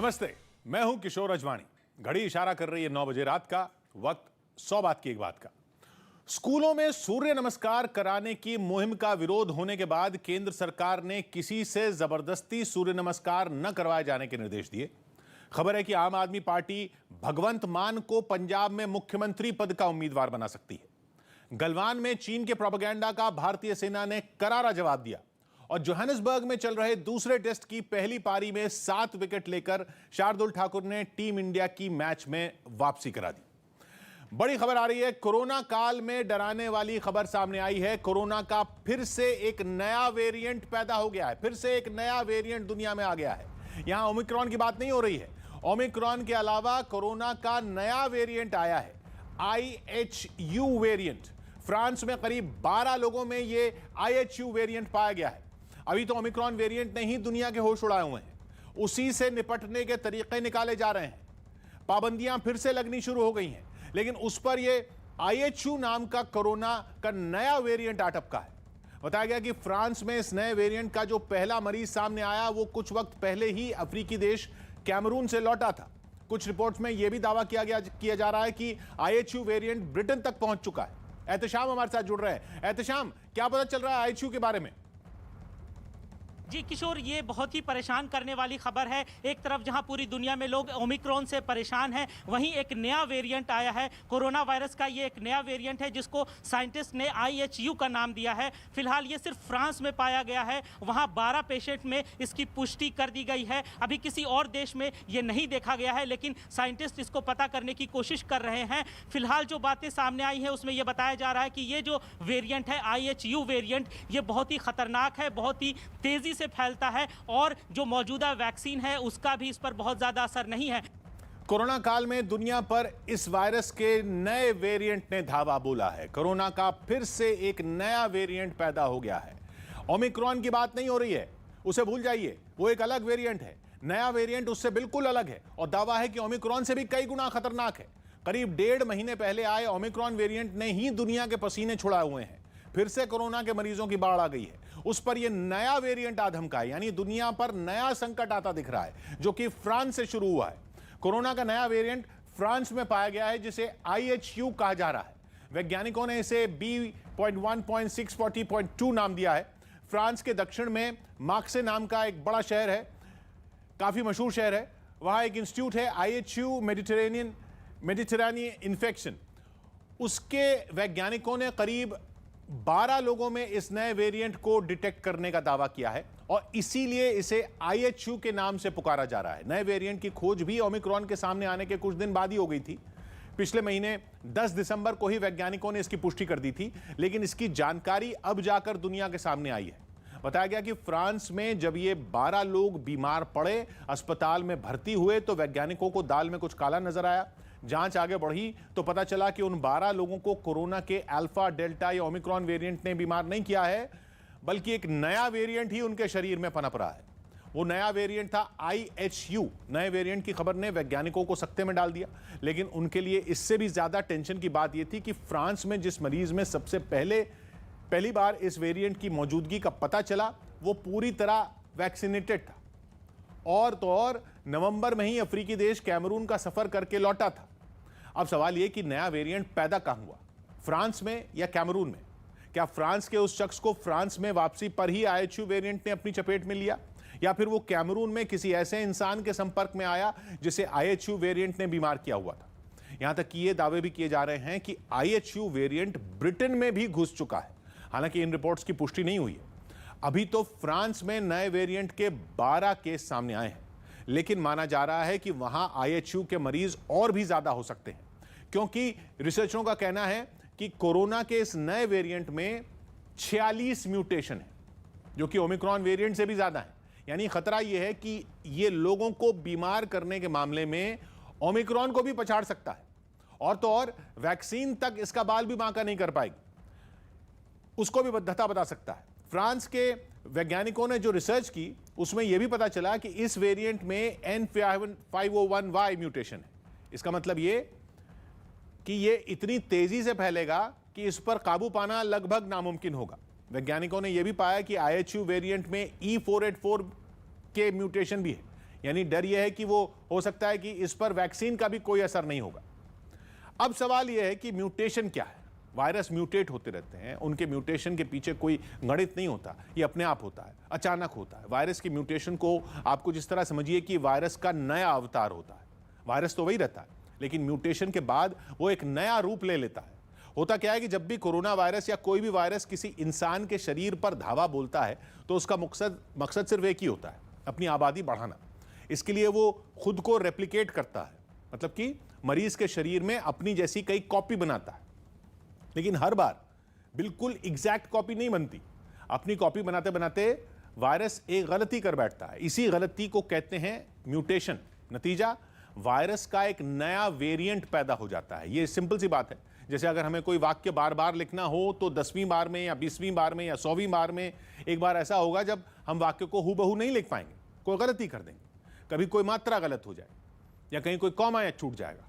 नमस्ते, मैं हूं किशोर अजवाणी। घड़ी इशारा कर रही है 9 बजे रात का। वक्त 100 बात की एक बात का। स्कूलों में सूर्य नमस्कार कराने की मुहिम का विरोध होने के बाद केंद्र सरकार ने किसी से जबरदस्ती सूर्य नमस्कार न करवाए जाने के निर्देश दिए। खबर है कि आम आदमी पार्टी भगवंत मान को पंजाब में मुख्यमंत्री पद का उम्मीदवार बना सकती है। गलवान में चीन के प्रोपेगेंडा का भारतीय सेना ने करारा जवाब दिया और जोहानिसबर्ग में चल रहे दूसरे टेस्ट की पहली पारी में 7 विकेट लेकर शार्दुल ठाकुर ने टीम इंडिया की मैच में वापसी करा दी। बड़ी खबर आ रही है। कोरोना काल में डराने वाली खबर सामने आई है। कोरोना का फिर से एक नया वेरिएंट पैदा हो गया है। फिर से एक नया वेरिएंट दुनिया में आ गया है। यहां ओमिक्रॉन की बात नहीं हो रही है। ओमिक्रॉन के अलावा कोरोना का नया वेरिएंट आया है, IHU वेरिएंट। फ्रांस में करीब 12 लोगों में यह IHU वेरिएंट पाया गया है। अभी तो ओमिक्रॉन वेरिएंट ने ही दुनिया के होश उड़ाए हुए हैं। उसी से निपटने के तरीके निकाले जा रहे हैं। पाबंदियां फिर से लगनी शुरू हो गई हैं, लेकिन उस पर यह IHU नाम का कोरोना का नया वेरिएंट आ टपका है। बताया गया कि फ्रांस में इस नए वेरिएंट का जो पहला मरीज सामने आया वो कुछ वक्त पहले ही अफ्रीकी देश कैमरून से लौटा था। कुछ रिपोर्ट्स में यह भी दावा किया जा रहा है कि IHU वेरिएंट ब्रिटेन तक पहुंच चुका है। एहतशाम हमारे साथ जुड़ रहे हैं। एहतशाम, क्या पता चल रहा है IHU के बारे में? जी किशोर, ये बहुत ही परेशान करने वाली खबर है। एक तरफ जहां पूरी दुनिया में लोग ओमिक्रॉन से परेशान हैं, वहीं एक नया वेरिएंट आया है कोरोना वायरस का। ये एक नया वेरिएंट है जिसको साइंटिस्ट ने IHU का नाम दिया है। फिलहाल ये सिर्फ फ्रांस में पाया गया है। वहां 12 पेशेंट में इसकी पुष्टि कर दी गई है। अभी किसी और देश में ये नहीं देखा गया है, लेकिन साइंटिस्ट इसको पता करने की कोशिश कर रहे हैं। फिलहाल जो बातें सामने आई हैं उसमें यह बताया जा रहा है कि ये जो वेरिएंट है IHU वेरिएंट, ये बहुत ही खतरनाक है, बहुत ही तेजी से फैलता है और जो मौजूदा वैक्सीन है उसका भी इस पर बहुत ज्यादा असर नहीं है। कोरोना काल में दुनिया पर इस वायरस के नए वेरिएंट ने धावा बोला है। कोरोना का फिर से एक नया वेरिएंट पैदा हो गया है। ओमिक्रॉन की बात नहीं हो रही है, उसे भूल जाइए, वो एक अलग वेरिएंट है। नया वेरिएंट उससे बिल्कुल अलग है और दावा है कि ओमिक्रॉन से भी कई गुना खतरनाक है। करीब 1.5 महीने पहले आए ओमिक्रॉन वेरिएंट ने ही दुनिया के पसीने छुड़ाए हुए हैं। फिर से कोरोना के मरीजों की बाढ़ आ गई है। उस पर यह नया वेरिएंट आ धमका है, यानी दुनिया पर नया संकट आता दिख रहा है, जो कि फ्रांस से शुरू हुआ है। कोरोना का नया वेरिएंट फ्रांस में पाया गया है, जिसे IHU कहा जा रहा है। वैज्ञानिकों ने इसे B.1.640.2 नाम दिया है। फ्रांस के दक्षिण में मार्से नाम का एक बड़ा शहर है, काफी मशहूर शहर है। वहां एक इंस्टीट्यूट है IHU मेडिटेरेनियन इन्फेक्शन। उसके वैज्ञानिकों ने करीब 12 लोगों में इस नए वेरिएंट को डिटेक्ट करने का दावा किया है और इसीलिए इसे IHU के नाम से पुकारा जा रहा है। नए वेरिएंट की खोज भी ओमिक्रॉन के सामने आने के कुछ दिन बाद ही हो गई थी। पिछले महीने 10 दिसंबर को ही वैज्ञानिकों ने इसकी पुष्टि कर दी थी, लेकिन इसकी जानकारी अब जाकर दुनिया के सामने आई है। बताया गया कि फ्रांस में जब ये 12 लोग बीमार पड़े, अस्पताल में भर्ती हुए, तो वैज्ञानिकों को दाल में कुछ काला नजर आया। जांच आगे बढ़ी तो पता चला कि उन 12 लोगों को कोरोना के अल्फा, डेल्टा या ओमिक्रॉन वेरिएंट ने बीमार नहीं किया है, बल्कि एक नया वेरिएंट ही उनके शरीर में पनप रहा है। वो नया वेरिएंट था IHU। नए वेरिएंट की खबर ने वैज्ञानिकों को सकते में डाल दिया, लेकिन उनके लिए इससे भी ज्यादा टेंशन की बात यह थी कि फ्रांस में जिस मरीज में सबसे पहली बार इस वेरिएंट की मौजूदगी का पता चला, वो पूरी तरह वैक्सीनेटेड था और तो और नवंबर में ही अफ्रीकी देश कैमरून का सफर करके लौटा था। अब सवाल यह कि नया वेरिएंट पैदा कहां हुआ, फ्रांस में या कैमरून में? क्या फ्रांस के उस शख्स को फ्रांस में वापसी पर ही IHU वेरिएंट ने अपनी चपेट में लिया, या फिर वो कैमरून में किसी ऐसे इंसान के संपर्क में आया जिसे IHU वेरिएंट ने बीमार किया हुआ था? यहां तक कि ये दावे भी किए जा रहे हैं कि IHU वेरिएंट ब्रिटेन में भी घुस चुका है। हालांकि इन रिपोर्ट्स की पुष्टि नहीं हुई है। अभी तो फ्रांस में नए वेरिएंट के 12 केस सामने आए हैं, लेकिन माना जा रहा है कि वहां IHU के मरीज और भी ज्यादा हो सकते हैं, क्योंकि रिसर्चरों का कहना है कि कोरोना के इस नए वेरिएंट में 46 म्यूटेशन है, जो कि ओमिक्रॉन वेरिएंट से भी ज्यादा है। यानी खतरा यह है कि यह लोगों को बीमार करने के मामले में ओमिक्रॉन को भी पछाड़ सकता है, और तो और वैक्सीन तक इसका बाल भी बांका नहीं कर पाएगी, उसको भी धता बता सकता है। फ्रांस के वैज्ञानिकों ने जो रिसर्च की उसमें यह भी पता चला कि इस वेरिएंट में N501Y म्यूटेशन है। इसका मतलब यह कि यह इतनी तेजी से फैलेगा कि इस पर काबू पाना लगभग नामुमकिन होगा। वैज्ञानिकों ने यह भी पाया कि IHU वेरिएंट में E484 के म्यूटेशन भी है। यानी डर यह है कि वो हो सकता है कि इस पर वैक्सीन का भी कोई असर नहीं होगा। अब सवाल यह है कि म्यूटेशन क्या है। वायरस म्यूटेट होते रहते हैं, उनके म्यूटेशन के पीछे कोई गणित नहीं होता, ये अपने आप होता है, अचानक होता है। वायरस की म्यूटेशन को आपको जिस तरह समझिए कि वायरस का नया अवतार होता है। वायरस तो वही रहता है, लेकिन म्यूटेशन के बाद वो एक नया रूप ले लेता है। होता क्या है कि जब भी कोरोना वायरस या कोई भी वायरस किसी इंसान के शरीर पर धावा बोलता है तो उसका मकसद सिर्फ एक ही होता है, अपनी आबादी बढ़ाना। इसके लिए वो खुद को रेप्लिकेट करता है, मतलब कि मरीज के शरीर में अपनी जैसी कई कॉपी बनाता है। लेकिन हर बार बिल्कुल एग्जैक्ट कॉपी नहीं बनती। अपनी कॉपी बनाते बनाते वायरस एक गलती कर बैठता है। इसी गलती को कहते हैं म्यूटेशन। नतीजा, वायरस का एक नया वेरिएंट पैदा हो जाता है। ये सिंपल सी बात है। जैसे अगर हमें कोई वाक्य बार बार लिखना हो तो 10वीं बार में या 20वीं बार में या 100वीं बार में एक बार ऐसा होगा जब हम वाक्य को हूबहू नहीं लिख पाएंगे, कोई गलती कर देंगे, कभी कोई मात्रा गलत हो जाए या कहीं कोई कॉमा या छूट जाएगा।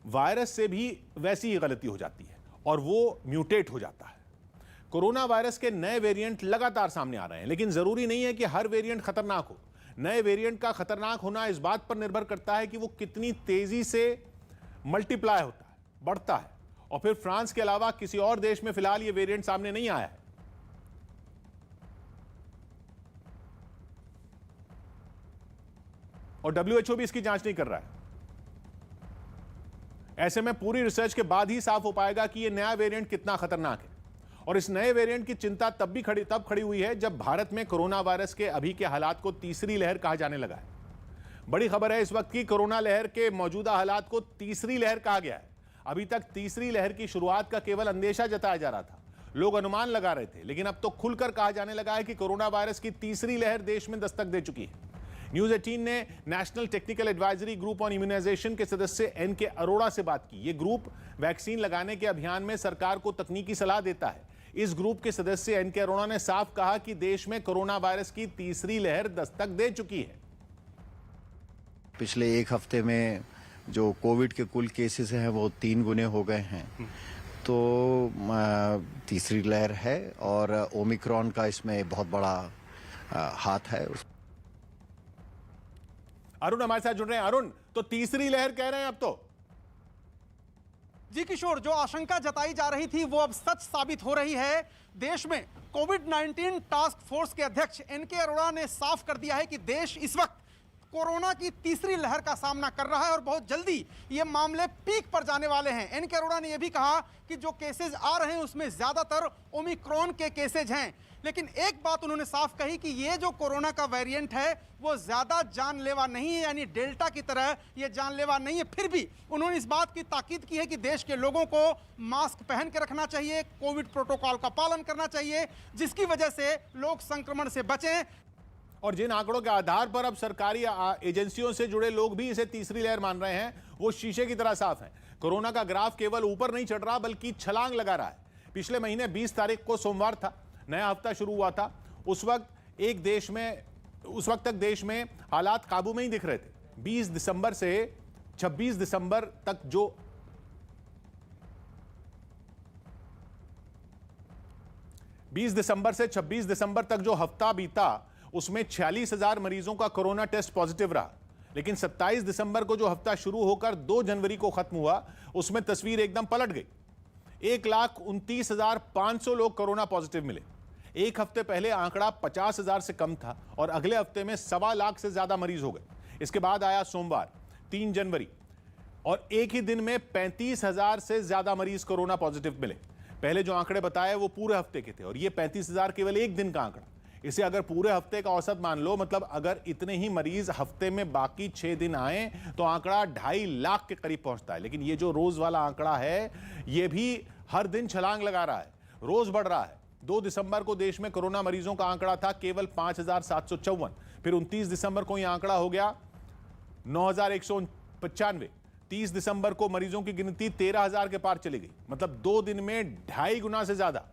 वायरस से भी वैसी ही गलती हो जाती है और वो म्यूटेट हो जाता है। कोरोना वायरस के नए वेरिएंट लगातार सामने आ रहे हैं, लेकिन जरूरी नहीं है कि हर वेरिएंट खतरनाक हो। नए वेरिएंट का खतरनाक होना इस बात पर निर्भर करता है कि वो कितनी तेजी से मल्टीप्लाई होता है, बढ़ता है। और फिर फ्रांस के अलावा किसी और देश में फिलहाल ये वेरिएंट सामने नहीं आया है। और WHO भी इसकी जांच नहीं कर रहा है। ऐसे में पूरी रिसर्च के बाद ही साफ हो पाएगा कि यह नया वेरिएंट कितना खतरनाक है। और इस नए वेरिएंट की चिंता तब खड़ी हुई है जब भारत में कोरोना वायरस के अभी के हालात को तीसरी लहर कहा जाने लगा है। बड़ी खबर है इस वक्त की कोरोना लहर के मौजूदा हालात को तीसरी लहर कहा गया है। अभी तक तीसरी लहर की शुरुआत का केवल अंदेशा जताया जा रहा था, लोग अनुमान लगा रहे थे, लेकिन अब तो खुलकर कहा जाने लगा है कि कोरोना वायरस की तीसरी लहर देश में दस्तक दे चुकी है। न्यूज 18 ने National Technical Advisory Group on Immunisation के सदस्य NK अरोड़ा से बात की। यह ग्रुप वैक्सीन लगाने के अभियान में सरकार को तकनीकी सलाह देता है। इस ग्रुप के सदस्य NK अरोड़ा ने साफ कहा कि देश में कोरोना वायरस की तीसरी लहर दस्तक दे चुकी है। पिछले एक हफ्ते में जो कोविड के कुल केसेस हैं वो 3 गुने हो गए हैं। तो तीसरी लहर है और ओमिक्रॉन का इसमें बहुत बड़ा हाथ है। अरुण हमारे साथ जुड़ रहे हैं। अरुण, तो तीसरी लहर कह रहे हैं अब तो? जी किशोर, जो आशंका जताई जा रही थी वो अब सच साबित हो रही है। देश में कोविड-19 टास्क फोर्स के अध्यक्ष NK अरोड़ा ने साफ कर दिया है कि देश इस वक्त कोरोना की तीसरी लहर का सामना कर रहा है और बहुत जल्दी ये मामले पीक पर जाने वाले हैं। NK अरोड़ा ने यह भी कहा कि जो केसेज आ रहे हैं उसमें ज्यादातर ओमिक्रॉन के केसेज हैं। लेकिन एक बात उन्होंने साफ कही कि ये जो कोरोना का वेरिएंट है वो ज्यादा जानलेवा नहीं है, यानी डेल्टा की तरह ये जानलेवा नहीं है। फिर भी उन्होंने इस बात की ताकीद की है कि देश के लोगों को मास्क पहन के रखना चाहिए, कोविड प्रोटोकॉल का पालन करना चाहिए, जिसकी वजह से लोग संक्रमण से बचें। और जिन आंकड़ों के आधार पर अब सरकारी एजेंसियों से जुड़े लोग भी इसे तीसरी लहर मान रहे हैं, वो शीशे की तरह साफ है। कोरोना का ग्राफ केवल ऊपर नहीं चढ़ रहा बल्कि छलांग लगा रहा है। पिछले महीने 20 तारीख को सोमवार था, नया हफ्ता शुरू हुआ था। उस वक्त तक देश में हालात काबू में ही दिख रहे थे। 20 दिसंबर से 26 दिसंबर तक जो 20 दिसंबर से 26 दिसंबर तक जो हफ्ता बीता उसमें 46,000 मरीजों का कोरोना टेस्ट पॉजिटिव रहा। लेकिन 27 दिसंबर को जो हफ्ता शुरू होकर 2 जनवरी को खत्म हुआ उसमें तस्वीर एकदम पलट गई। 1,29,500 लोग कोरोना पॉजिटिव मिले। एक हफ्ते पहले आंकड़ा 50,000 से कम था और अगले हफ्ते में 1.25 लाख से ज्यादा मरीज हो गए। इसके बाद आया सोमवार 3 जनवरी और एक ही दिन में 35,000 से ज्यादा मरीज कोरोना पॉजिटिव मिले। पहले जो आंकड़े बताए वो पूरे हफ्ते के थे और ये 35,000 केवल एक दिन का आंकड़ा। इसे अगर पूरे हफ्ते का औसत मान लो, मतलब अगर इतने ही मरीज हफ्ते में बाकी 6 दिन आए तो आंकड़ा 2.5 लाख के करीब पहुंचता है। लेकिन ये जो रोज वाला आंकड़ा है ये भी हर दिन छलांग लगा रहा है, रोज बढ़ रहा है। 2 दिसंबर को देश में कोरोना मरीजों का आंकड़ा था केवल 5,754। फिर 29 दिसंबर को यह आंकड़ा हो गया 9,195। 30 दिसंबर को मरीजों की गिनती 13,000 के पार चली गई, मतलब 2 दिन में 2.5 गुना से ज्यादा।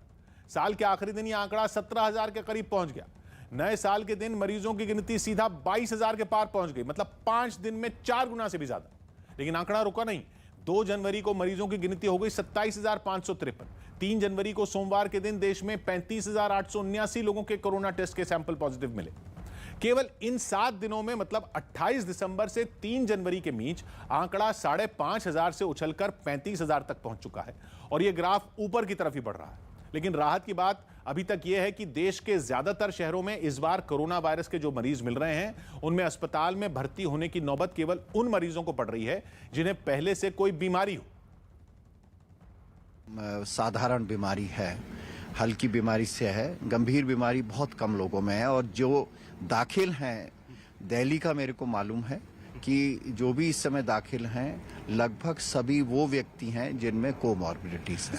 साल के आखिरी दिन यह आंकड़ा 17,000 के करीब पहुंच गया। नए साल के दिन मरीजों की गिनती सीधा 22,000 के पार पहुंच गई, मतलब 5 दिन में 4 गुना से भी ज्यादा। लेकिन आंकड़ा रुका नहीं। 2 जनवरी को मरीजों की गिनती हो गई 27,553। 3 जनवरी को सोमवार के दिन देश में 35,879 लोगों के कोरोना टेस्ट के सैंपल पॉजिटिव मिले। केवल इन 7 दिनों में मतलब 28 दिसंबर से 3 जनवरी के बीच आंकड़ा 5,500 से उछलकर 35,000 तक पहुंच चुका है और यह ग्राफ ऊपर की तरफ ही बढ़ रहा है। लेकिन राहत की बात अभी तक यह है कि देश के ज्यादातर शहरों में इस बार कोरोना वायरस के जो मरीज मिल रहे हैं उनमें अस्पताल में भर्ती होने की नौबत केवल उन मरीजों को पड़ रही है जिन्हें पहले से कोई बीमारी हो। साधारण बीमारी है, हल्की बीमारी से है, गंभीर बीमारी बहुत कम लोगों में है। और जो दाखिल हैं, दिल्ली का मेरे को मालूम है कि जो भी इस समय दाखिल हैं लगभग सभी वो व्यक्ति हैं जिनमें कोमॉर्बिडिटीज है।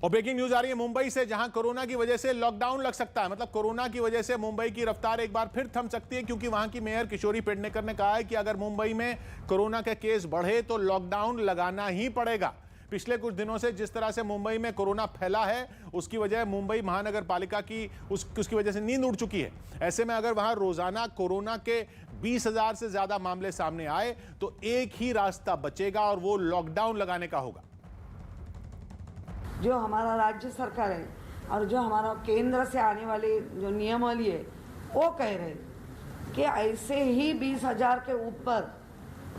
और ब्रेकिंग न्यूज आ रही है मुंबई से, जहां कोरोना की वजह से लॉकडाउन लग सकता है। मतलब कोरोना की वजह से मुंबई की रफ्तार एक बार फिर थम सकती है, क्योंकि वहां की मेयर किशोरी पेडनेकर ने कहा है कि अगर मुंबई में कोरोना के केस बढ़े तो लॉकडाउन लगाना ही पड़ेगा। पिछले कुछ दिनों से जिस तरह से मुंबई में कोरोना फैला है उसकी वजह मुंबई महानगर पालिका की उसकी वजह से नींद उड़ चुकी है। ऐसे में अगर वहां रोजाना कोरोना के 20,000 से ज्यादा मामले सामने आए तो एक ही रास्ता बचेगा और वो लॉकडाउन लगाने का होगा। जो हमारा राज्य सरकार है और जो हमारा केंद्र से आने वाले जो नियमावली है वो कह रहे हैं कि ऐसे ही 20,000 के ऊपर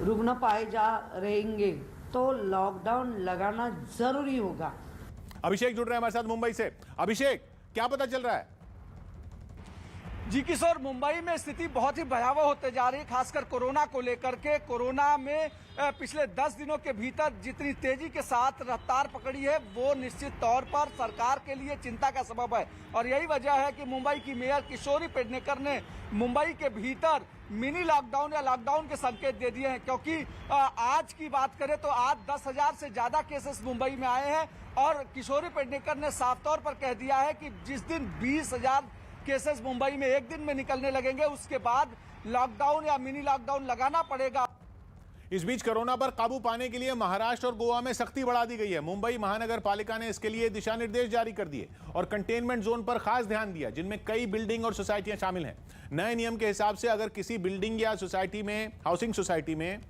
रुग्ण पाए जा रहेंगे तो लॉकडाउन लगाना जरूरी होगा। अभिषेक जुड़ रहे हैं हमारे साथ मुंबई से। अभिषेक, क्या पता चल रहा है? जी किशोर, मुंबई में स्थिति बहुत ही भयावह होते जा रही है, खासकर कोरोना को लेकर के। कोरोना में पिछले 10 दिनों के भीतर जितनी तेजी के साथ रफ्तार पकड़ी है वो निश्चित तौर पर सरकार के लिए चिंता का सबब है। और यही वजह है कि मुंबई की मेयर किशोरी पेडनेकर ने मुंबई के भीतर मिनी लॉकडाउन या लॉकडाउन के संकेत दे दिए हैं, क्योंकि आज की बात करें तो आज 10,000 से ज्यादा केसेस मुंबई में आए हैं। और किशोरी पेडनेकर ने साफ तौर पर कह दिया है कि जिस दिन 20,000 केसेस मुंबई में एक दिन में निकलने लगेंगे उसके बाद लॉकडाउन या मिनी लॉकडाउन लगाना पड़ेगा। इस बीच कोरोना पर काबू पाने के लिए महाराष्ट्र और गोवा में सख्ती बढ़ा दी गई है। मुंबई महानगर पालिका ने इसके लिए दिशा निर्देश जारी कर दिए और कंटेनमेंट जोन पर खास ध्यान दिया, जिनमें कई बिल्डिंग और सोसाइटियां शामिल हैं। नए नियम के हिसाब से अगर किसी बिल्डिंग या सोसाइटी में, हाउसिंग सोसाइटी में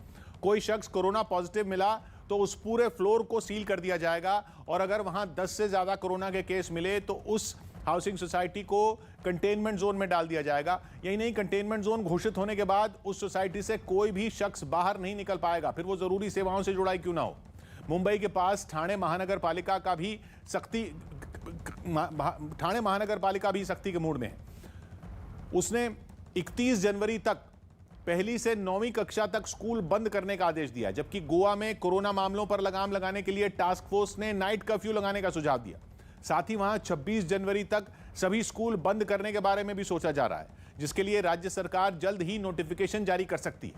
कोई शख्स कोरोना पॉजिटिव मिला तो उस पूरे फ्लोर को सील कर दिया जाएगा और अगर वहां 10 से ज्यादा कोरोना के केस मिले तो उस हाउसिंग सोसाइटी को कंटेनमेंट जोन में डाल दिया जाएगा। यही नहीं, कंटेनमेंट जोन घोषित होने के बाद उस सोसाइटी से कोई भी शख्स बाहर नहीं निकल पाएगा, फिर वो जरूरी सेवाओं से जुड़ा ही क्यों ना हो। मुंबई के पास ठाणे महानगर पालिका भी सख्ती के मूड में है। उसने 31 जनवरी तक पहली से 9वीं कक्षा तक स्कूल बंद करने का आदेश दिया, जबकि गोवा में कोरोना मामलों पर लगाम लगाने के लिए टास्क फोर्स ने नाइट कर्फ्यू लगाने का सुझाव दिया। साथ ही वहां 26 जनवरी तक सभी स्कूल बंद करने के बारे में भी सोचा जा रहा है, जिसके लिए राज्य सरकार जल्द ही नोटिफिकेशन जारी कर सकती है।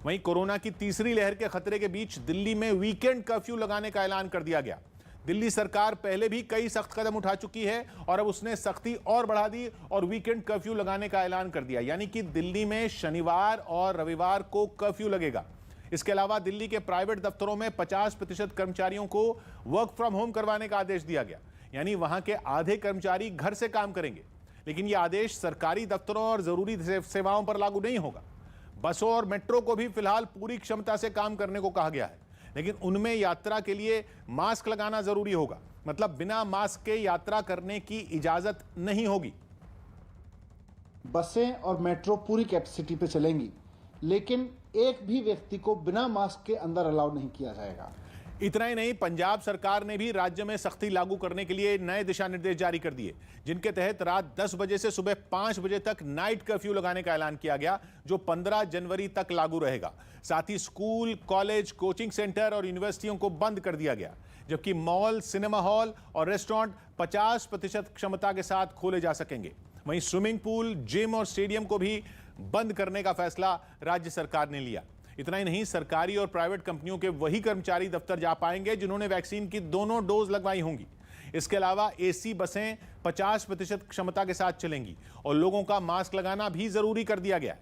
वहीं कोरोना की तीसरी लहर के खतरे के बीच दिल्ली में वीकेंड कर्फ्यू लगाने का ऐलान कर दिया गया। दिल्ली सरकार पहले भी कई सख्त कदम उठा चुकी है और अब उसने सख्ती और बढ़ा दी और वीकेंड कर्फ्यू लगाने का ऐलान कर दिया, यानी कि दिल्ली में शनिवार और रविवार को कर्फ्यू लगेगा। इसके अलावा दिल्ली के प्राइवेट दफ्तरों में 50% कर्मचारियों को वर्क फ्रॉम होम करवाने का आदेश दिया गया, यानी वहां के आधे कर्मचारी घर से काम करेंगे। लेकिन यह आदेश सरकारी दफ्तरों और जरूरी सेवाओं पर लागू नहीं होगा। बसों और मेट्रो को भी फिलहाल पूरी क्षमता से काम करने को कहा गया है, लेकिन उनमें यात्रा के लिए मास्क लगाना जरूरी होगा। मतलब बिना मास्क के यात्रा करने की इजाजत नहीं होगी। बसें और मेट्रो पूरी कैपेसिटी पे चलेंगी, लेकिन एक भी व्यक्ति को बिना मास्क के अंदर अलाउ नहीं किया जाएगा। इतना ही नहीं, पंजाब सरकार ने भी राज्य में सख्ती लागू करने के लिए नए दिशा निर्देश जारी कर दिए, जिनके तहत रात 10 बजे से सुबह 5 बजे तक नाइट कर्फ्यू लगाने का ऐलान किया गया, जो 15 जनवरी तक लागू रहेगा। साथ ही स्कूल, कॉलेज, कोचिंग सेंटर और यूनिवर्सिटियों को बंद कर दिया गया, जबकि मॉल, सिनेमा हॉल और रेस्टोरेंट 50% क्षमता के साथ खोले जा सकेंगे। वहीं स्विमिंग पूल, जिम और स्टेडियम को भी बंद करने का फैसला राज्य सरकार ने लिया। इतना ही नहीं, सरकारी और प्राइवेट कंपनियों के वही कर्मचारी दफ्तर जा पाएंगे जिन्होंने वैक्सीन की दोनों डोज लगवाई होंगी। इसके अलावा एसी बसें 50% क्षमता के साथ चलेंगी और लोगों का मास्क लगाना भी जरूरी कर दिया गया है।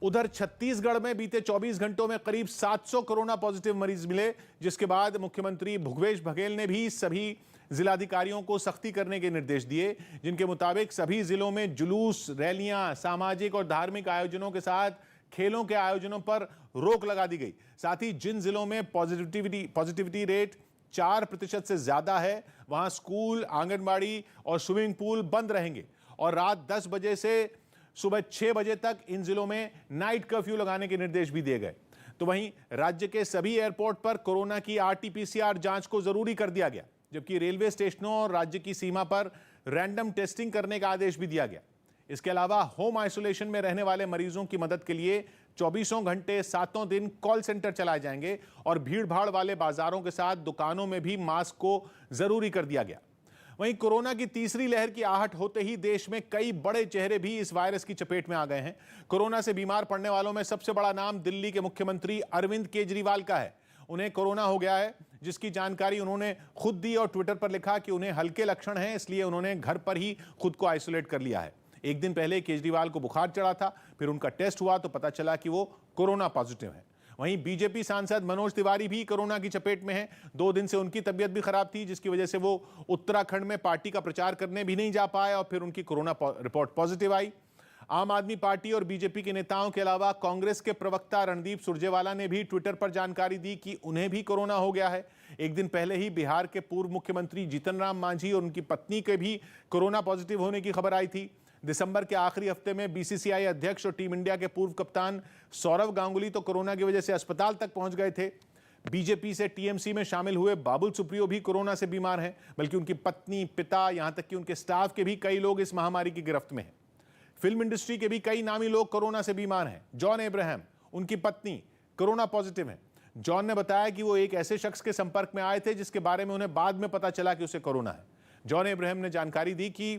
उधर छत्तीसगढ़ में बीते 24 घंटों में करीब 700 कोरोना पॉजिटिव मरीज मिले, जिसके बाद मुख्यमंत्री भूपेश बघेल ने भी सभी जिलाधिकारियों को सख्ती करने के निर्देश दिए, जिनके मुताबिक सभी जिलों में जुलूस, रैलियां, सामाजिक और धार्मिक आयोजनों के साथ खेलों के आयोजनों पर रोक लगा दी गई। साथ ही जिन जिलों में पॉजिटिविटी रेट 4% से ज्यादा है, वहां स्कूल, आंगनबाड़ी और स्विमिंग पूल बंद रहेंगे और रात 10 बजे से सुबह 6 बजे तक इन जिलों में नाइट कर्फ्यू लगाने के निर्देश भी दिए गए। तो वहीं राज्य के सभी एयरपोर्ट पर कोरोना की RT-PCR जांच को जरूरी कर दिया गया, जबकि रेलवे स्टेशनों और राज्य की सीमा पर रैंडम टेस्टिंग करने का आदेश भी दिया गया। इसके अलावा होम आइसोलेशन में रहने वाले मरीजों की मदद के लिए 24 घंटे 7 दिन कॉल सेंटर चलाए जाएंगे और भीड़ भाड़ वाले बाजारों के साथ दुकानों में भी मास्क को जरूरी कर दिया गया। वहीं कोरोना की तीसरी लहर की आहट होते ही देश में कई बड़े चेहरे भी इस वायरस की चपेट में आ गए हैं। कोरोना से बीमार पड़ने वालों में सबसे बड़ा नाम दिल्ली के मुख्यमंत्री अरविंद केजरीवाल का है। उन्हें कोरोना हो गया है, जिसकी जानकारी उन्होंने खुद दी और ट्विटर पर लिखा कि उन्हें हल्के लक्षण हैं, इसलिए उन्होंने घर पर ही खुद को आइसोलेट कर लिया है। एक दिन पहले केजरीवाल को बुखार चढ़ा था, फिर उनका टेस्ट हुआ तो पता चला कि वो कोरोना पॉजिटिव है। वहीं बीजेपी सांसद मनोज तिवारी भी कोरोना की चपेट में हैं। 2 दिन से उनकी तबीयत भी खराब थी, जिसकी वजह से वो उत्तराखंड में पार्टी का प्रचार करने भी नहीं जा पाए और फिर उनकी कोरोना रिपोर्ट पॉजिटिव आई। आम आदमी पार्टी और बीजेपी के नेताओं के अलावा कांग्रेस के प्रवक्ता रणदीप सुरजेवाला ने भी ट्विटर पर जानकारी दी कि उन्हें भी कोरोना हो गया है। एक दिन पहले ही बिहार के पूर्व मुख्यमंत्री जीतन राम मांझी और उनकी पत्नी के भी कोरोना पॉजिटिव होने की खबर आई थी। दिसंबर के आखिरी हफ्ते में बीसीसीआई अध्यक्ष और टीम इंडिया के पूर्व कप्तान सौरव गांगुली तो कोरोना की वजह से अस्पताल तक पहुंच गए थे। बीजेपी से टीएमसी में शामिल हुए बाबुल सुप्रियो भी कोरोना से बीमार हैं, बल्कि उनकी पत्नी, पिता, यहां तक कि उनके स्टाफ के भी कई लोग इस महामारी की गिरफ्त में हैं। फिल्म इंडस्ट्री के भी कई नामी लोग कोरोना से बीमार हैं। जॉन अब्राहम, उनकी पत्नी कोरोना पॉजिटिव हैं। जॉन ने बताया कि वो एक ऐसे शख्स के संपर्क में आए थे जिसके बारे में उन्हें बाद में पता चला कि उसे कोरोना है। जॉन अब्राहम ने जानकारी दी कि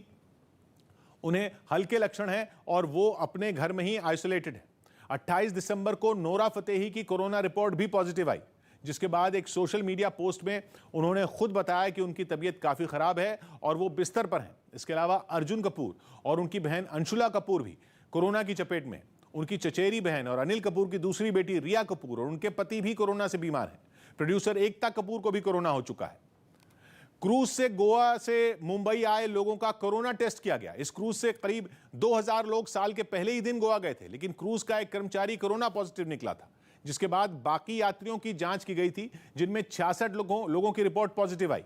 उन्हें हल्के लक्षण हैं और वो अपने घर में ही आइसोलेटेड है। 28 दिसंबर को नोरा फतेही की कोरोना रिपोर्ट भी पॉजिटिव आई, जिसके बाद एक सोशल मीडिया पोस्ट में उन्होंने खुद बताया कि उनकी तबीयत काफी खराब है और वो बिस्तर पर हैं। इसके अलावा अर्जुन कपूर और उनकी बहन अंशुला कपूर भी कोरोना की चपेट में। उनकी चचेरी बहन और अनिल कपूर की दूसरी बेटी रिया कपूर और उनके पति भी कोरोना से बीमार हैं। प्रोड्यूसर एकता कपूर को भी कोरोना हो चुका है। क्रूज से गोवा से मुंबई आए लोगों का कोरोना टेस्ट किया गया। इस क्रूज से करीब 2000 लोग साल के पहले ही दिन गोवा गए थे, लेकिन क्रूज का एक कर्मचारी कोरोना पॉजिटिव निकला था, जिसके बाद बाकी यात्रियों की जांच की गई थी, जिनमें 66 लोगों की रिपोर्ट पॉजिटिव आई।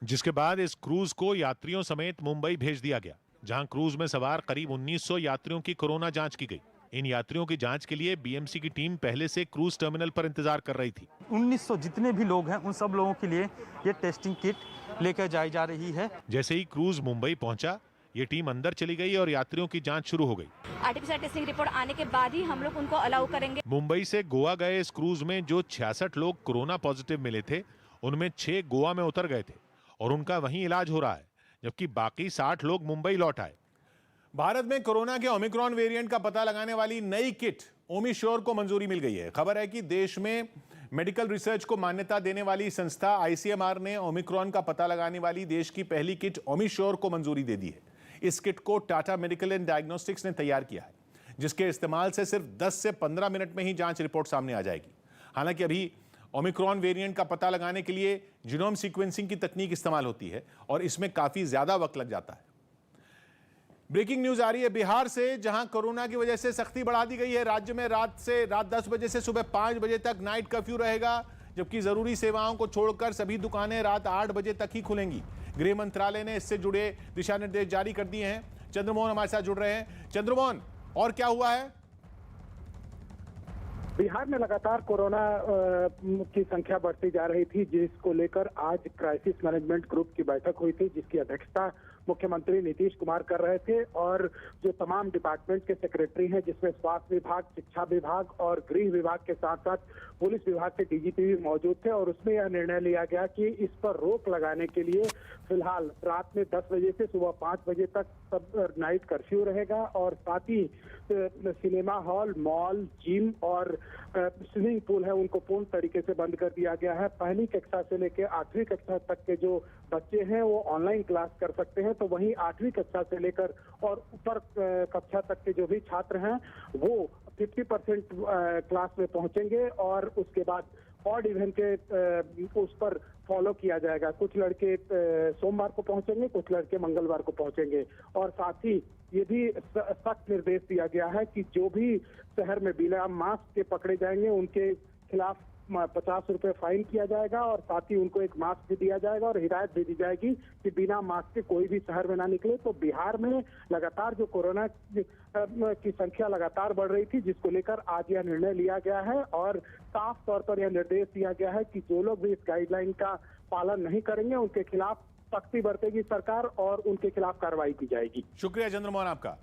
जिसके बाद इस क्रूज को यात्रियों समेत मुंबई भेज दिया गया, जहां क्रूज में सवार करीब 1900 यात्रियों की कोरोना जांच की गई। इन यात्रियों की जांच के लिए बीएमसी की टीम पहले से क्रूज टर्मिनल पर इंतजार कर रही थी। 1900 जितने भी लोग हैं उन सब लोगों के लिए ये टेस्टिंग किट लेकर जाई जा रही है। जैसे ही क्रूज मुंबई पहुंचा, ये टीम अंदर चली गई और यात्रियों की जांच शुरू हो गई। आरटीपीसीआर टेस्टिंग रिपोर्ट आने के बाद ही हम लोग उनको अलाउ करेंगे। मुंबई से गोवा गए इस क्रूज में जो 66 लोग कोरोना पॉजिटिव मिले थे, उनमें 6 गोवा में उतर गए थे और उनका वहीं इलाज हो रहा है, जबकि बाकी 60 लोग मुंबई लौट आए। भारत में कोरोना के ओमिक्रॉन वेरिएंट का पता लगाने वाली नई किट ओमिश्योर को मंजूरी मिल गई है। खबर है कि देश में मेडिकल रिसर्च को मान्यता देने वाली संस्था आईसीएमआर ने ओमिक्रॉन का पता लगाने वाली देश की पहली किट ओमिश्योर को मंजूरी दे दी है। इस किट को टाटा मेडिकल एंड डायग्नोस्टिक्स ने तैयार किया है, जिसके इस्तेमाल से सिर्फ 10 से 15 मिनट में ही जांच रिपोर्ट सामने आ जाएगी। हालांकि अभी ओमिक्रॉन वेरिएंट का पता लगाने के लिए जीनोम सीक्वेंसिंग की तकनीक इस्तेमाल होती है और इसमें काफी ज्यादा वक्त लग जाता है। ब्रेकिंग न्यूज आ रही है बिहार से, जहां कोरोना की वजह से सख्ती बढ़ा दी गई है। राज्य में रात 10 बजे से सुबह 5 बजे तक नाइट कर्फ्यू रहेगा, जबकि जरूरी सेवाओं को छोड़कर सभी दुकानें रात 8 बजे तक ही खुलेंगी। गृह मंत्रालय ने इससे जुड़े दिशा निर्देश जारी कर दिए हैं। चंद्रमोहन हमारे साथ जुड़ रहे हैं। चंद्रमोहन, और क्या हुआ है? बिहार में लगातार कोरोना की संख्या बढ़ती जा रही थी, जिसको लेकर आज क्राइसिस मैनेजमेंट ग्रुप की बैठक हुई थी, जिसकी अध्यक्षता मुख्यमंत्री नीतीश कुमार कर रहे थे और जो तमाम डिपार्टमेंट के सेक्रेटरी हैं, जिसमें स्वास्थ्य विभाग, शिक्षा विभाग और गृह विभाग के साथ साथ पुलिस विभाग के डीजीपी भी मौजूद थे और उसमें यह निर्णय लिया गया कि इस पर रोक लगाने के लिए फिलहाल रात में 10 बजे से सुबह 5 बजे तक सब नाइट कर्फ्यू रहेगा और साथ ही सिनेमा हॉल, मॉल, जिम और स्विमिंग पूल है उनको पूर्ण तरीके से बंद कर दिया गया है। पहली कक्षा से लेकर 8वीं कक्षा तक के जो बच्चे हैं वो ऑनलाइन क्लास कर सकते हैं, तो वहीं 8वीं कक्षा से लेकर और ऊपर कक्षा तक के जो भी छात्र हैं वो 50% क्लास में पहुंचेंगे और उसके बाद ऑड इवन के उस पर फॉलो किया जाएगा। कुछ लड़के सोमवार को पहुंचेंगे, कुछ लड़के मंगलवार को पहुंचेंगे और साथ ही ये भी सख्त निर्देश दिया गया है कि जो भी शहर में बिना मास्क के पकड़े जाएंगे उनके खिलाफ 50 रुपए फाइन किया जाएगा और साथ ही उनको एक मास्क भी दिया जाएगा और हिदायत भेजी जाएगी कि बिना मास्क के कोई भी शहर में ना निकले। तो बिहार में लगातार जो कोरोना की संख्या लगातार बढ़ रही थी, जिसको लेकर आज यह निर्णय लिया गया है और साफ तौर पर यह निर्देश दिया गया है कि जो लोग भी इस गाइडलाइन का पालन नहीं करेंगे उनके खिलाफ सख्ती बरतेगी सरकार और उनके खिलाफ कार्रवाई की जाएगी। शुक्रिया चंद्रमोहन आपका।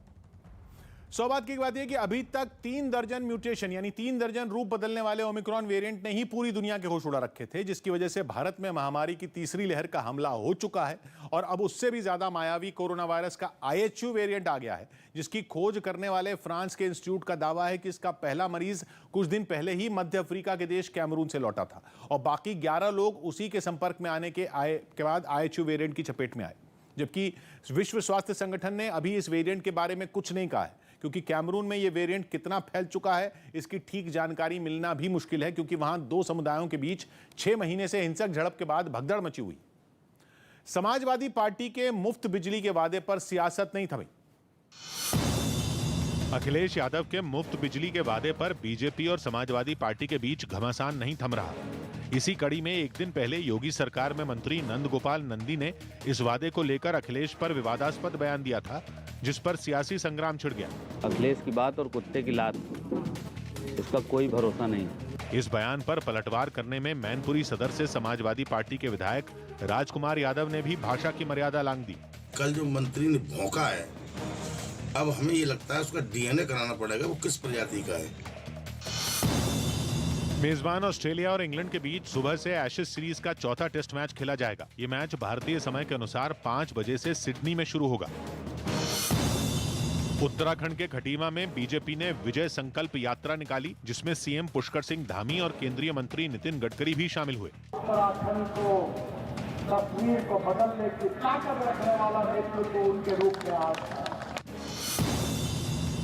सौभाग्य की बात यह कि अभी तक 3 दर्जन म्यूटेशन यानी 3 दर्जन रूप बदलने वाले ओमिक्रॉन वेरिएंट ने ही पूरी दुनिया के होश उड़ा रखे थे, जिसकी वजह से भारत में महामारी की तीसरी लहर का हमला हो चुका है और अब उससे भी ज्यादा मायावी कोरोना वायरस का IHU वेरिएंट आ गया है, जिसकी खोज करने वाले फ्रांस के इंस्टीट्यूट का दावा है कि इसका पहला मरीज कुछ दिन पहले ही मध्य अफ्रीका के देश कैमरून से लौटा था और बाकी 11 लोग उसी के संपर्क में आने के बाद IHU वेरिएंट की चपेट में आए। जबकि विश्व स्वास्थ्य संगठन ने अभी इस वेरिएंट के बारे में कुछ नहीं कहा है, क्योंकि कैमरून में यह वेरिएंट कितना फैल चुका है इसकी ठीक जानकारी मिलना भी मुश्किल है, क्योंकि वहां 2 समुदायों के बीच 6 महीने से हिंसक झड़प के बाद भगदड़ मची हुई। समाजवादी पार्टी के मुफ्त बिजली के वादे पर सियासत नहीं थमी। अखिलेश यादव के मुफ्त बिजली के वादे पर बीजेपी और समाजवादी पार्टी के बीच घमासान नहीं थम रहा। इसी कड़ी में एक दिन पहले योगी सरकार में मंत्री नंद गोपाल नंदी ने इस वादे को लेकर अखिलेश पर विवादास्पद बयान दिया था, जिस पर सियासी संग्राम छिड़ गया। अखिलेश की बात और कुत्ते की लात, इसका कोई भरोसा नहीं। इस बयान पर पलटवार करने में मैनपुरी सदर से समाजवादी पार्टी के विधायक राजकुमार यादव ने भी भाषा की मर्यादा लांघ दी। कल जो मंत्री ने भौंका है, अब हमें ये लगता है उसका DNA कराना पड़ेगा, वो किस प्रजाति का है। मेजबान ऑस्ट्रेलिया और इंग्लैंड के बीच सुबह से एशेज सीरीज का चौथा टेस्ट मैच खेला जाएगा। ये मैच भारतीय समय के अनुसार 5 बजे से सिडनी में शुरू होगा। उत्तराखंड के खटीमा में बीजेपी ने विजय संकल्प यात्रा निकाली, जिसमें सीएम पुष्कर सिंह धामी और केंद्रीय मंत्री नितिन गडकरी भी शामिल हुए। उत्तराखंड को तस्वीर को बदलने की ताकत रखने वाला नेतृत्व उनके रूप में आज।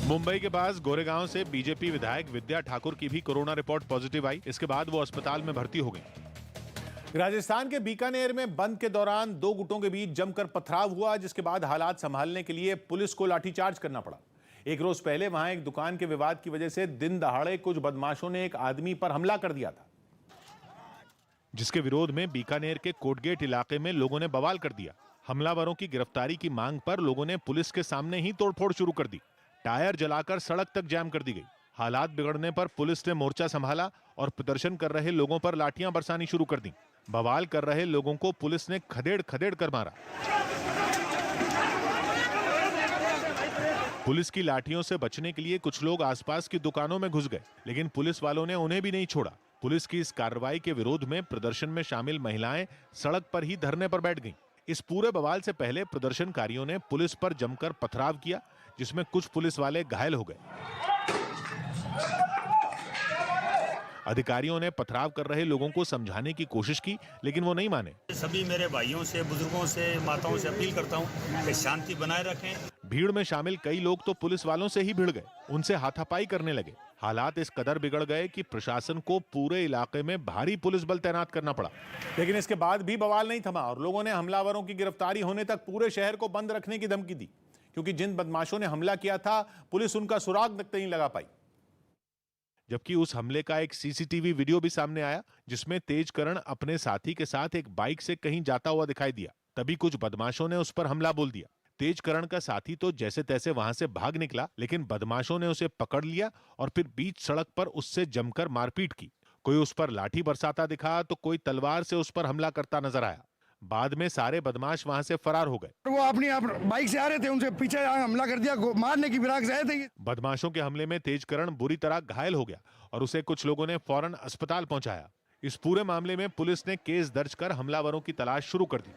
मुंबई के पास गोरेगांव से बीजेपी विधायक विद्या ठाकुर की भी कोरोना रिपोर्ट पॉजिटिव आई। इसके बाद वो अस्पताल में भर्ती हो गई। राजस्थान के बीकानेर में बंद के दौरान 2 गुटों के बीच जमकर पथराव हुआ, जिसके बाद हालात संभालने के लिए पुलिस को लाठीचार्ज करना पड़ा। एक रोज पहले वहां एक दुकान के विवाद की वजह से दिन दहाड़े कुछ बदमाशों ने एक आदमी पर हमला कर दिया था, जिसके विरोध में बीकानेर के कोटगेट इलाके में लोगों ने बवाल कर दिया। हमलावरों की गिरफ्तारी की मांग पर लोगों ने पुलिस के सामने ही तोड़फोड़ शुरू कर दी। टायर जलाकर सड़क तक जैम कर दी गई। हालात बिगड़ने पर पुलिस ने मोर्चा संभाला और प्रदर्शन कर रहे लोगों पर लाठियां बरसानी शुरू कर दी। बवाल कर रहे लोगों को पुलिस ने खदेड़ खदेड़ कर मारा। पुलिस की लाठियों से बचने के लिए कुछ लोग आसपास की दुकानों में घुस गए, लेकिन पुलिस वालों ने उन्हें भी नहीं छोड़ा। पुलिस की इस कार्रवाई के विरोध में प्रदर्शन में शामिल महिलाएं सड़क पर ही धरने पर बैठ गईं। इस पूरे बवाल से पहले प्रदर्शनकारियों ने पुलिस पर जमकर पथराव किया, जिसमें कुछ पुलिस वाले घायल हो गए। अधिकारियों ने पथराव कर रहे लोगों को समझाने की कोशिश की, लेकिन वो नहीं माने। सभी मेरे भाइयों से, बुजुर्गों से, माताओं से अपील करता हूं कि शांति बनाए रखें। भीड़ में शामिल कई लोग तो पुलिस वालों से ही भिड़ गए, उनसे हाथापाई करने लगे। हालात इस कदर बिगड़ गए कि प्रशासन को पूरे इलाके में भारी पुलिस बल तैनात करना पड़ा। लेकिन इसके बाद भी बवाल नहीं थमा और लोगों ने हमलावरों की गिरफ्तारी होने तक पूरे शहर को बंद रखने की धमकी दी, क्योंकि जिन बदमाशों ने हमला किया था पुलिस उनका सुराग तक नहीं लगा पाई। जबकि उस हमले का एक सीसीटीवी वीडियो भी सामने आया, जिसमें तेजकरण अपने साथी के साथ एक बाइक से कहीं जाता हुआ दिखाई दिया। तभी कुछ बदमाशों ने उस पर हमला बोल दिया। तेजकरण का साथी तो जैसे तैसे वहां से भाग निकला, लेकिन बदमाशों ने उसे पकड़ लिया और फिर बीच सड़क पर उससे जमकर मारपीट की। कोई उस पर लाठी बरसाता दिखा तो कोई तलवार से उस पर हमला करता नजर आया। बाद में सारे बदमाश वहां से फरार हो गए। वो अपनी बाइक से आ रहे थे, उनसे पीछे हमला कर दिया, मारने की फिराक से आए थे। बदमाशों के हमले में तेजकरण बुरी तरह घायल हो गया और उसे कुछ लोगों ने फौरन अस्पताल पहुंचाया। इस पूरे मामले में पुलिस ने केस दर्ज कर हमलावरों की तलाश शुरू कर दी।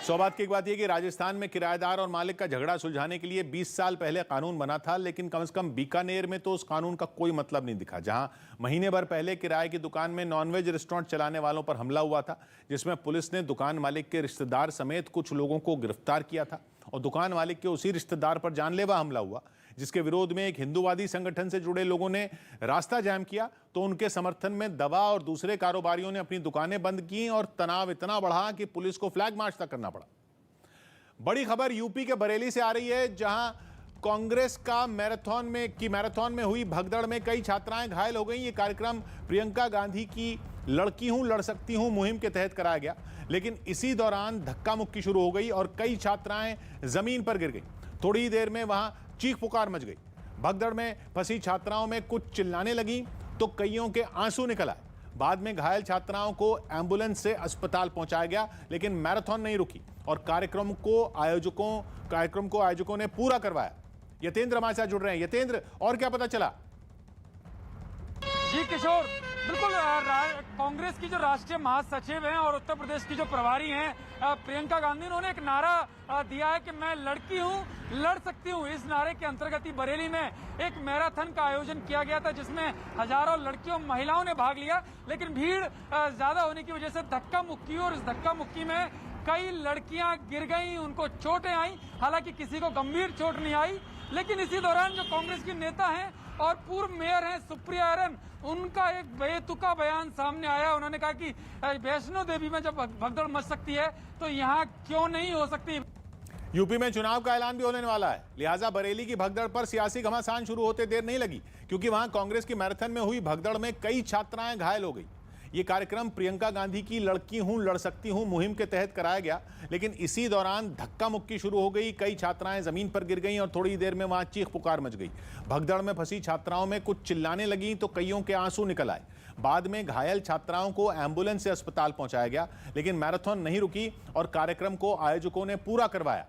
सौभाग्य की बात यह कि राजस्थान में किराएदार और मालिक का झगड़ा सुलझाने के लिए 20 साल पहले कानून बना था, लेकिन कम से कम बीकानेर में तो उस कानून का कोई मतलब नहीं दिखा, जहां महीने भर पहले किराए की दुकान में नॉनवेज रेस्टोरेंट चलाने वालों पर हमला हुआ था, जिसमें पुलिस ने दुकान मालिक के रिश्तेदार समेत कुछ लोगों को गिरफ्तार किया था और दुकान मालिक के उसी रिश्तेदार पर जानलेवा हमला हुआ, जिसके विरोध में एक हिंदूवादी संगठन से जुड़े लोगों ने रास्ता जाम किया। तो उनके समर्थन में दवा और दूसरे कारोबारियों ने अपनी दुकानें बंद की और तनाव इतना बढ़ा कि पुलिस को फ्लैग मार्च तक करना पड़ा। बड़ी खबर यूपी के बरेली से आ रही है, जहां कांग्रेस का मैराथन में हुई भगदड़ में कई छात्राएं घायल हो गई। ये कार्यक्रम प्रियंका गांधी की लड़की हूं लड़ सकती हूं मुहिम के तहत कराया गया, लेकिन इसी दौरान धक्का मुक्की शुरू हो गई और कई छात्राएं जमीन पर गिर गई। थोड़ी ही देर में वहां चीख पुकार मच गई। भगदड़ में फंसी छात्राओं में कुछ चिल्लाने लगी तो कईयों के आंसू निकल आए। बाद में घायल छात्राओं को एम्बुलेंस से अस्पताल पहुंचाया गया, लेकिन मैराथन नहीं रुकी और कार्यक्रम को आयोजकों ने पूरा करवाया। यतेंद्र हमारे साथ जुड़ रहे हैं। यतेंद्र, और क्या पता चला? जी किशोर, बिल्कुल कांग्रेस की जो राष्ट्रीय महासचिव हैं और उत्तर प्रदेश की जो प्रभारी हैं प्रियंका गांधी, उन्होंने एक नारा दिया है कि मैं लड़की हूं लड़ सकती हूं। इस नारे के अंतर्गत ही बरेली में एक मैराथन का आयोजन किया गया था, जिसमें हजारों लड़कियों महिलाओं ने भाग लिया, लेकिन भीड़ ज्यादा होने की वजह से धक्का मुक्की हुई और इस धक्का मुक्की में कई लड़कियां गिर गईं, उनको चोटें आई। हालांकि किसी को गंभीर चोट नहीं आई, लेकिन इसी दौरान जो कांग्रेस की नेता हैं और पूर्व मेयर हैं सुप्रिया आयरन, उनका एक बेतुका बयान सामने आया। उन्होंने कहा कि वैष्णो देवी में जब भगदड़ मच सकती है तो यहाँ क्यों नहीं हो सकती। यूपी में चुनाव का ऐलान भी होने वाला है, लिहाजा बरेली की भगदड़ पर सियासी घमासान शुरू होते देर नहीं लगी, क्योंकि वहां कांग्रेस की मैराथन में हुई भगदड़ में कई छात्राएं घायल हो गई। ये कार्यक्रम प्रियंका गांधी की लड़की हूं लड़ सकती हूं मुहिम के तहत कराया गया, लेकिन इसी दौरान धक्का मुक्की शुरू हो गई। कई छात्राएं जमीन पर गिर गईं और थोड़ी देर में वहां चीख पुकार मच गई। भगदड़ में फंसी छात्राओं में कुछ चिल्लाने लगी तो कईयों के आंसू निकल आए। बाद में घायल छात्राओं को एम्बुलेंस से अस्पताल पहुंचाया गया, लेकिन मैराथन नहीं रुकी और कार्यक्रम को आयोजकों ने पूरा करवाया।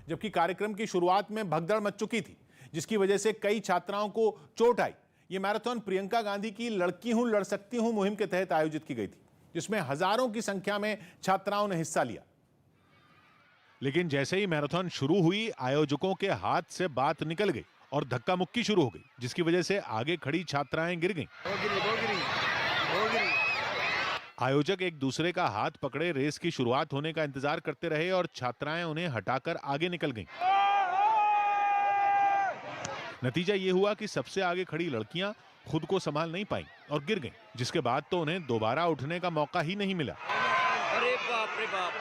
जबकि कार्यक्रम की शुरुआत में भगदड़ मच चुकी थी, जिसकी वजह से कई छात्राओं को चोट आई। ये मैराथन प्रियंका गांधी की लड़की हूं लड़ सकती हूं मुहिम के तहत आयोजित की गई थी, जिसमें हजारों की संख्या में छात्राओं ने हिस्सा लिया। लेकिन जैसे ही मैराथन शुरू हुई, आयोजकों के हाथ से बात निकल गई और धक्का मुक्की शुरू हो गई, जिसकी वजह से आगे खड़ी छात्राएं गिर गईं। आयोजक एक दूसरे का हाथ पकड़े रेस की शुरुआत होने का इंतजार करते रहे और छात्राएं उन्हें हटाकर आगे निकल गईं। नतीजा ये हुआ कि सबसे आगे खड़ी लड़कियां खुद को संभाल नहीं पाईं और गिर गईं, जिसके बाद तो उन्हें दोबारा उठने का मौका ही नहीं मिला। अरे बाप रे बाप।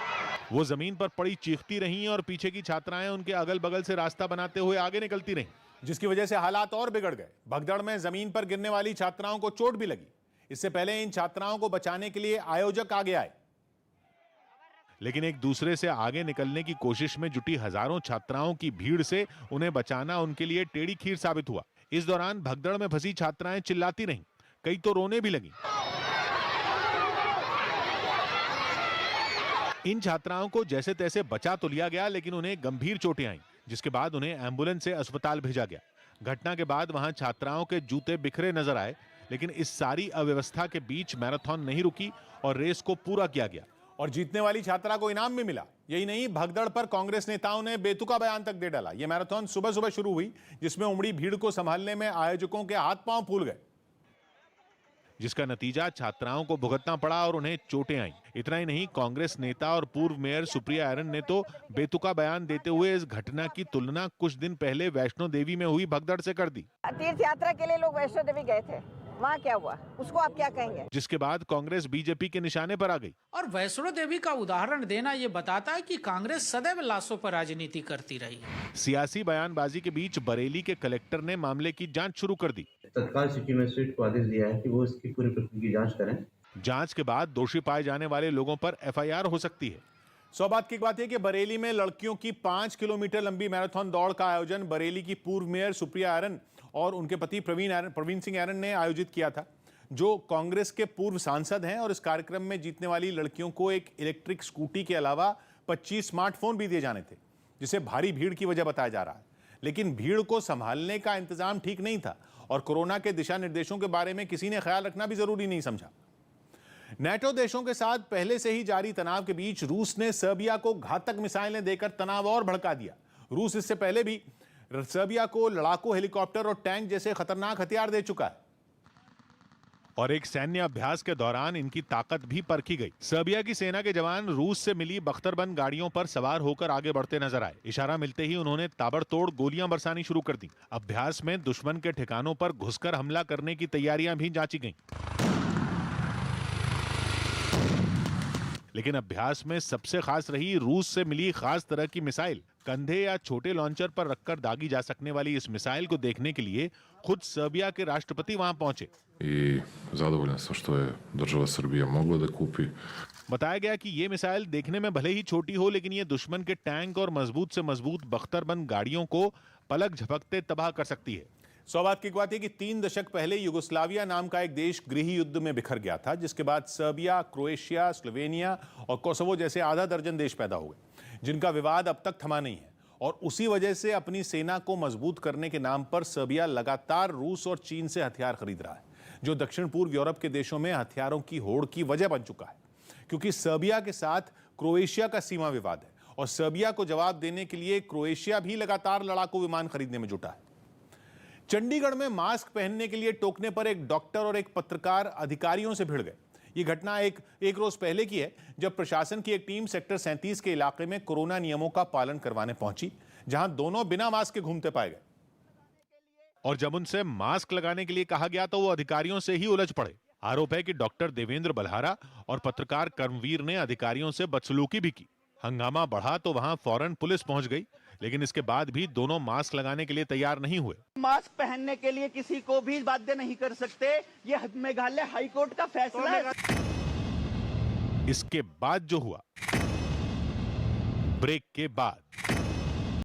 वो जमीन पर पड़ी चीखती रहीं और पीछे की छात्राएं उनके अगल बगल से रास्ता बनाते हुए आगे निकलती रहीं, जिसकी वजह से हालात और बिगड़ गए। भगदड़ में जमीन पर गिरने वाली छात्राओं को चोट भी लगी। इससे पहले इन छात्राओं को बचाने के लिए आयोजक आगे आए, लेकिन एक दूसरे से आगे निकलने की कोशिश में जुटी हजारों छात्राओं की भीड़ से उन्हें बचाना उनके लिए टेढ़ी खीर साबित हुआ। इस दौरान भगदड़ में फंसी छात्राएं चिल्लाती रहीं, कई तो रोने भी लगीं। इन छात्राओं को जैसे तैसे बचा तो लिया गया, लेकिन उन्हें गंभीर चोटें आईं, जिसके बाद उन्हें एम्बुलेंस से अस्पताल भेजा गया। घटना के बाद वहां छात्राओं के जूते बिखरे नजर आए, लेकिन इस सारी अव्यवस्था के बीच मैराथन नहीं रुकी और रेस को पूरा किया गया और जीतने वाली छात्रा को इनाम भी मिला। यही नहीं, भगदड़ पर कांग्रेस नेताओं ने बेतुका बयान तक दे डाला। यह मैराथन सुबह सुबह शुरू हुई, जिसमें उमड़ी भीड़ को संभालने में आयोजकों के हाथ पांव फूल गए, जिसका नतीजा छात्राओं को भुगतना पड़ा और उन्हें चोटें आईं। इतना ही नहीं, कांग्रेस नेता और पूर्व मेयर सुप्रिया आयरन ने तो बेतुका बयान देते हुए इस घटना की तुलना कुछ दिन पहले वैष्णो देवी में हुई भगदड़ से कर दी। तीर्थ यात्रा के लिए लोग वैष्णो देवी गए थे, वहाँ क्या हुआ उसको आप क्या कहेंगे? जिसके बाद कांग्रेस बीजेपी के निशाने पर आ गई। और वैष्णो देवी का उदाहरण देना ये बताता है कि कांग्रेस सदैव लाशों पर राजनीति करती रही है। सियासी बयानबाजी के बीच बरेली के कलेक्टर ने मामले की जांच शुरू कर दी। तत्काल सिटी मजिस्ट्रेट को आदेश दिया है कि वो इसकी पूरी प्रक्रिया की जांच करें। जांच के बाद दोषी पाए जाने वाले लोगों पर एफआईआर हो सकती है। सौभाग्य की बात है कि बरेली में लड़कियों की 5 किलोमीटर लंबी मैराथन दौड़ का आयोजन बरेली की पूर्व मेयर सुप्रिया आयरन और उनके पति प्रवीण सिंह आयरन ने आयोजित किया था, जो कांग्रेस के पूर्व सांसद हैं। और इस कार्यक्रम में जीतने वाली लड़कियों को एक इलेक्ट्रिक स्कूटी के अलावा 25 स्मार्टफोन भी दिए जाने थे, जिसे भारी भीड़ की वजह बताया जा रहा है। लेकिन भीड़ को संभालने का इंतजाम ठीक नहीं था और कोरोना के दिशा निर्देशों के बारे में किसी ने ख्याल रखना भी जरूरी नहीं समझा। नेटो देशों के साथ पहले से ही जारी तनाव के बीच रूस ने सर्बिया को घातक मिसाइलें देकर तनाव और भड़का दिया। रूस इससे पहले भी सर्बिया को लड़ाकू हेलीकॉप्टर और टैंक जैसे खतरनाक हथियार दे चुका है और एक सैन्य अभ्यास के दौरान इनकी ताकत भी परखी गई। सर्बिया की सेना के जवान रूस से मिली बख्तरबंद गाड़ियों पर सवार होकर आगे बढ़ते नजर आए। इशारा मिलते ही उन्होंने ताबड़तोड़ गोलियां बरसानी शुरू कर दी। अभ्यास में दुश्मन के ठिकानों पर घुसकर हमला करने की तैयारियां भी जांची गईं। लेकिन अभ्यास में सबसे खास रही रूस से मिली खास तरह की मिसाइल कंधे या छोटे लॉन्चर पर रखकर दागी जा सकने वाली इस मिसाइल को देखने के लिए खुद सर्बिया के राष्ट्रपति वहां पहुंचे। I zadovoljan sam što je država Srbija mogla da kupi. बताया गया कि ये मिसाइल देखने में भले ही छोटी हो, लेकिन ये दुश्मन के टैंक और मजबूत से मजबूत बख्तरबंद गाड़ियों को पलक झपकते तबाह कर सकती है। सौभाग्य की बात है कि 3 दशक पहले युगोस्लाविया नाम का एक देश गृह युद्ध में बिखर गया था, जिसके बाद सर्बिया, क्रोएशिया, स्लोवेनिया और कोसोवो जैसे आधा दर्जन देश पैदा हुए, जिनका विवाद अब तक थमा नहीं है। और उसी वजह से अपनी सेना को मजबूत करने के नाम पर सर्बिया लगातार रूस और चीन से हथियार खरीद रहा है, जो दक्षिण पूर्व यूरोप के देशों में हथियारों की होड़ की वजह बन चुका है। क्योंकि सर्बिया के साथ क्रोएशिया का सीमा विवाद है और सर्बिया को जवाब देने के लिए क्रोएशिया भी लगातार लड़ाकू विमान खरीदने में जुटा है। चंडीगढ़ में मास्क पहनने के लिए टोकने पर एक डॉक्टर और एक पत्रकार अधिकारियों से भिड़ गए। ये घटना एक रोज पहले की है, जब प्रशासन की एक टीम सेक्टर 37 के इलाके में कोरोना नियमों का पालन करवाने पहुंची, जहां दोनों बिना मास्क के घूमते पाए गए। और जब उनसे मास्क लगाने के लिए कहा गया तो वो अधिकारियों से ही उलझ पड़े। आरोप है कि डॉक्टर देवेंद्र बल्हारा और पत्रकार कर्मवीर ने अधिकारियों से बदसलूकी भी की। हंगामा बढ़ा तो वहां फौरन पुलिस पहुंच गई, लेकिन इसके बाद भी दोनों मास्क लगाने के लिए तैयार नहीं हुए। मास्क पहनने के लिए किसी को भी बाध्य नहीं कर सकते, ये मेघालय हाईकोर्ट का फैसला है। इसके बाद जो हुआ, ब्रेक के बाद